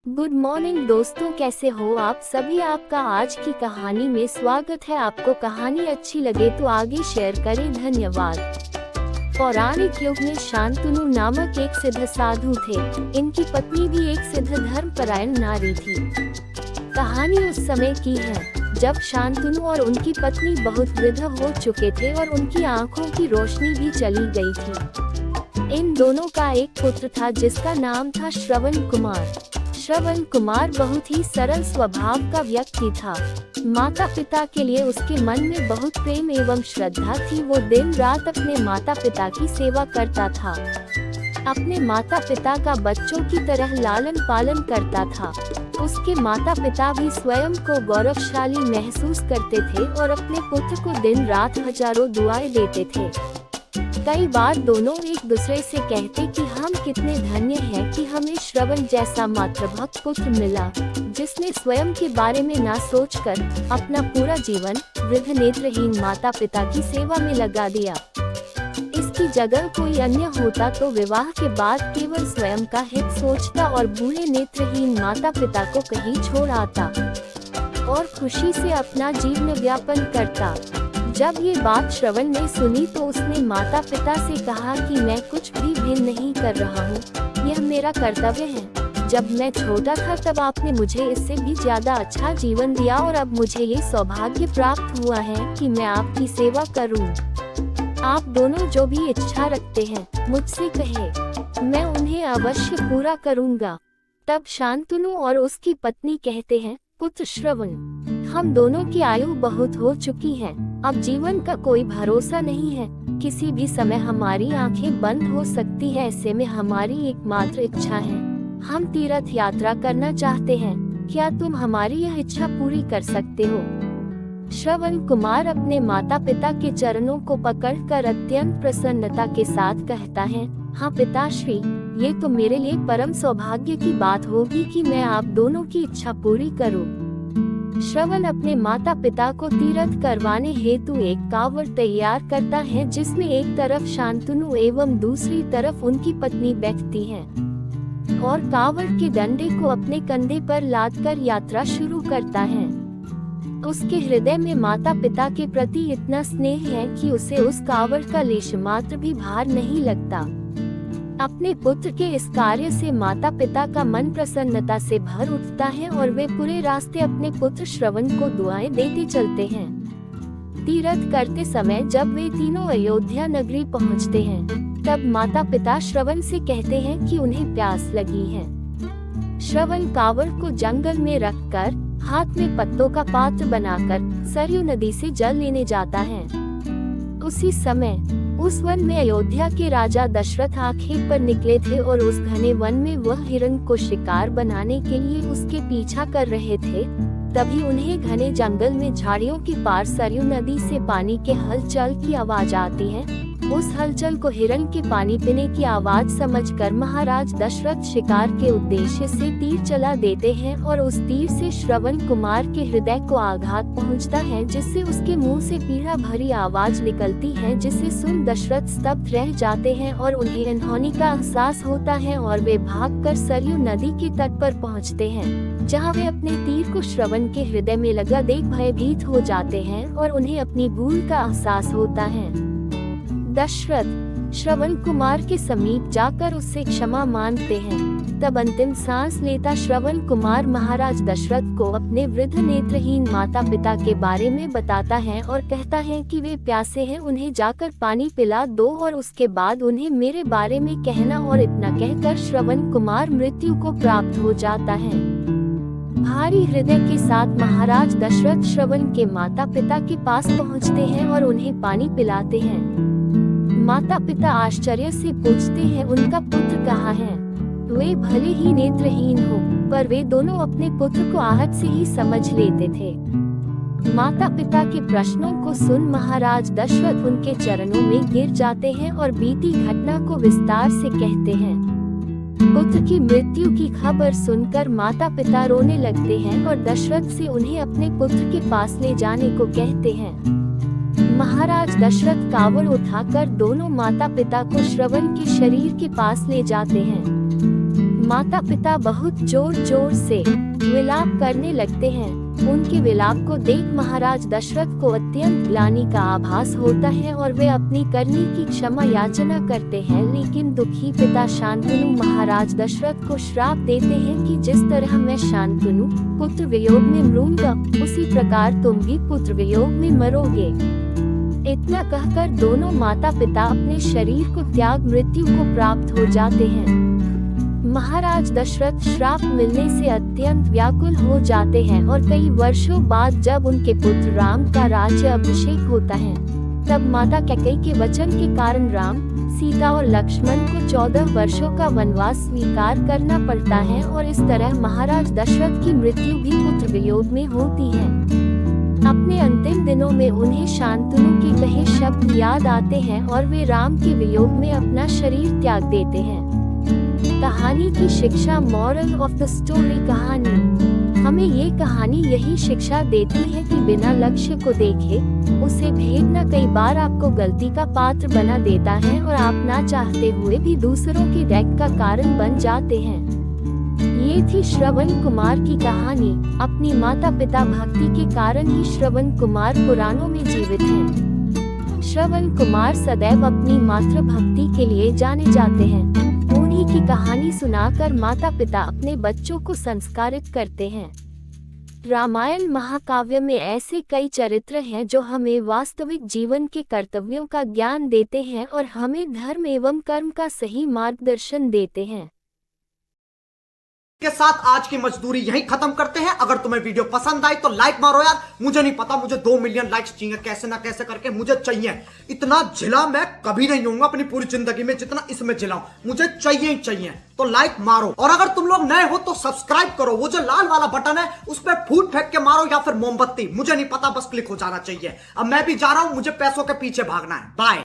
Good morning दोस्तों, कैसे हो आप सभी। आपका आज की कहानी में स्वागत है। आपको कहानी अच्छी लगे तो आगे शेयर करें, धन्यवाद। पौराणिक युग में शांतनु नामक एक सिद्ध साधु थे। इनकी पत्नी भी एक सिद्ध धर्मपरायण नारी थी। कहानी उस समय की है जब शांतनु और उनकी पत्नी बहुत वृद्ध हो चुके थे और उनकी आंखों की रोशनी भी चली गई थी। इन दोनों का एक पुत्र था जिसका नाम था श्रवण कुमार। श्रवण कुमार बहुत ही सरल स्वभाव का व्यक्ति था। माता पिता के लिए उसके मन में बहुत प्रेम एवं श्रद्धा थी। वो दिन रात अपने माता पिता की सेवा करता था। अपने माता पिता का बच्चों की तरह लालन पालन करता था। उसके माता पिता भी स्वयं को गौरवशाली महसूस करते थे और अपने पुत्र को दिन रात हजारों दुआएं देते थे। कई बार दोनों एक दूसरे से कहते कि हम कितने धन्य हैं कि हमें श्रवण जैसा मातृभक्त पुत्र मिला, जिसने स्वयं के बारे में ना सोचकर अपना पूरा जीवन वृद्ध नेत्रहीन माता पिता की सेवा में लगा दिया। इसकी जगह कोई अन्य होता तो विवाह के बाद केवल स्वयं का हित सोचता और बूढ़े नेत्रहीन माता पिता को कहीं छोड़ आता और खुशी से अपना जीवन व्यापन करता। जब ये बात श्रवण ने सुनी तो उसने माता पिता से कहा कि मैं कुछ भी भिन्न नहीं कर रहा हूँ, यह मेरा कर्तव्य है। जब मैं छोटा था तब आपने मुझे इससे भी ज्यादा अच्छा जीवन दिया और अब मुझे ये सौभाग्य प्राप्त हुआ है कि मैं आपकी सेवा करूँ। आप दोनों जो भी इच्छा रखते हैं मुझसे कहे, मैं उन्हें अवश्य पूरा करूँगा। तब शांतनु और उसकी पत्नी कहते हैं, पुत्र श्रवण, हम दोनों की आयु बहुत हो चुकी है। अब जीवन का कोई भरोसा नहीं है। किसी भी समय हमारी आंखें बंद हो सकती है। ऐसे में हमारी एकमात्र इच्छा है, हम तीर्थ यात्रा करना चाहते हैं। क्या तुम हमारी यह इच्छा पूरी कर सकते हो? श्रवण कुमार अपने माता पिता के चरणों को पकड़कर अत्यंत प्रसन्नता के साथ कहता है, हाँ पिताश्री, ये तो मेरे लिए परम सौभाग्य की बात होगी कि मैं आप दोनों की इच्छा पूरी करूं। श्रवण अपने माता पिता को तीर्थ करवाने हेतु एक कावड़ तैयार करता है, जिसमें एक तरफ शांतनु एवं दूसरी तरफ उनकी पत्नी बैठती हैं और कावड़ के डंडे को अपने कंधे पर लादकर यात्रा शुरू करता है। उसके हृदय में माता पिता के प्रति इतना स्नेह है कि उसे उस कावड़ का लेश मात्र भी भार नहीं लगता। अपने पुत्र के इस कार्य से माता पिता का मन प्रसन्नता से भर उठता है और वे पूरे रास्ते अपने पुत्र श्रवण को दुआएं देते चलते हैं। तीर्थ करते समय जब वे तीनों अयोध्या नगरी पहुंचते हैं, तब माता पिता श्रवण से कहते हैं कि उन्हें प्यास लगी है। श्रवण कावड़ को जंगल में रखकर हाथ में पत्तों का पात्र बनाकर सरयू नदी से जल लेने जाता है। उसी समय उस वन में अयोध्या के राजा दशरथ आखेट पर निकले थे और उस घने वन में वह हिरण को शिकार बनाने के लिए उसके पीछा कर रहे थे। तभी उन्हें घने जंगल में झाड़ियों के पार सरयू नदी से पानी के हलचल की आवाज आती है। उस हलचल को हिरण के पानी पीने की आवाज समझकर महाराज दशरथ शिकार के उद्देश्य से तीर चला देते हैं और उस तीर से श्रवण कुमार के हृदय को आघात पहुंचता है, जिससे उसके मुंह से पीड़ा भरी आवाज निकलती है, जिसे सुन दशरथ स्तब्ध रह जाते हैं और उन्हें अनहोनी का एहसास होता है और वे भागकर सरयू नदी के तट पर पहुंचते हैं, जहां वे अपने तीर को श्रवण के हृदय में लगा देख भयभीत हो जाते हैं और उन्हें अपनी भूल का एहसास होता है। दशरथ श्रवण कुमार के समीप जाकर उससे क्षमा मांगते हैं। तब अंतिम सांस लेता श्रवण कुमार महाराज दशरथ को अपने वृद्ध नेत्रहीन माता पिता के बारे में बताता है और कहता है कि वे प्यासे हैं, उन्हें जाकर पानी पिला दो और उसके बाद उन्हें मेरे बारे में कहना। और इतना कहकर श्रवण कुमार मृत्यु को प्राप्त हो जाता है। भारी हृदय के साथ महाराज दशरथ श्रवण के माता पिता के पास पहुंचते हैं और उन्हें पानी पिलाते हैं। माता पिता आश्चर्य से पूछते हैं, उनका पुत्र कहाँ है? वे भले ही नेत्रहीन हो, पर वे दोनों अपने पुत्र को आहत से ही समझ लेते थे। माता पिता के प्रश्नों को सुन महाराज दशरथ उनके चरणों में गिर जाते हैं और बीती घटना को विस्तार से कहते हैं। पुत्र की मृत्यु की खबर सुनकर माता पिता रोने लगते हैं और दशरथ से उन्हें अपने पुत्र के पास ले जाने को कहते हैं। महाराज दशरथ कावड़ उठाकर दोनों माता पिता को श्रवण के शरीर के पास ले जाते हैं। माता पिता बहुत जोर जोर से विलाप करने लगते हैं। उनके विलाप को देख महाराज दशरथ को अत्यंत ग्लानि का आभास होता है और वे अपनी करनी की क्षमा याचना करते हैं। लेकिन दुखी पिता शांतनु महाराज दशरथ को श्राप देते हैं कि जिस तरह मैं शांतनु पुत्र वियोग में मरूंगा, उसी प्रकार तुम भी पुत्र वियोग में मरोगे। इतना कहकर दोनों माता पिता अपने शरीर को त्याग मृत्यु को प्राप्त हो जाते हैं। महाराज दशरथ श्राप मिलने से अत्यंत व्याकुल हो जाते हैं और कई वर्षों बाद जब उनके पुत्र राम का राज्य अभिषेक होता है, तब माता कैकेयी के वचन के कारण राम, सीता और लक्ष्मण को 14 वर्षों का वनवास स्वीकार करना पड़ता है और इस तरह महाराज दशरथ की मृत्यु भी पुत्र वियोग में होती है। अपने अंतिम दिनों में उन्हें शांतनु के कहे शब्द याद आते हैं और वे राम के वियोग में अपना शरीर त्याग देते हैं। कहानी की शिक्षा, मॉरल ऑफ द स्टोरी। कहानी हमें ये कहानी यही शिक्षा देती है कि बिना लक्ष्य को देखे उसे भेदना कई बार आपको गलती का पात्र बना देता है और आप ना चाहते हुए भी दूसरों के रैक का कारण बन जाते हैं। ये थी श्रवण कुमार की कहानी। अपनी माता पिता भक्ति के कारण ही श्रवण कुमार पुराणों में जीवित हैं। श्रवण कुमार सदैव अपनी मातृ भक्ति के लिए जाने जाते हैं। उन्हीं की कहानी सुनाकर माता पिता अपने बच्चों को संस्कारित करते हैं। रामायण महाकाव्य में ऐसे कई चरित्र हैं जो हमें वास्तविक जीवन के कर्तव्यों का ज्ञान देते हैं और हमें धर्म एवं कर्म का सही मार्गदर्शन देते हैं। के साथ आज की मजदूरी यहीं खत्म करते हैं। अगर तुम्हें वीडियो पसंद आई तो लाइक मारो यार। मुझे नहीं पता, मुझे 2 मिलियन लाइक्स चाहिए, कैसे ना कैसे करके मुझे चाहिए। इतना झिला मैं कभी नहीं होऊंगा अपनी पूरी जिंदगी में जितना इसमें झिलाऊं। मुझे चाहिए ही चाहिए, तो लाइक मारो। और अगर तुम लोग नए हो तो सब्सक्राइब करो। वो जो लाल वाला बटन है उस पर फूट फेंक के मारो या फिर मोमबत्ती, मुझे नहीं पता, बस क्लिक हो जाना चाहिए। अब मैं भी जा रहा हूं, मुझे पैसों के पीछे भागना है। बाय।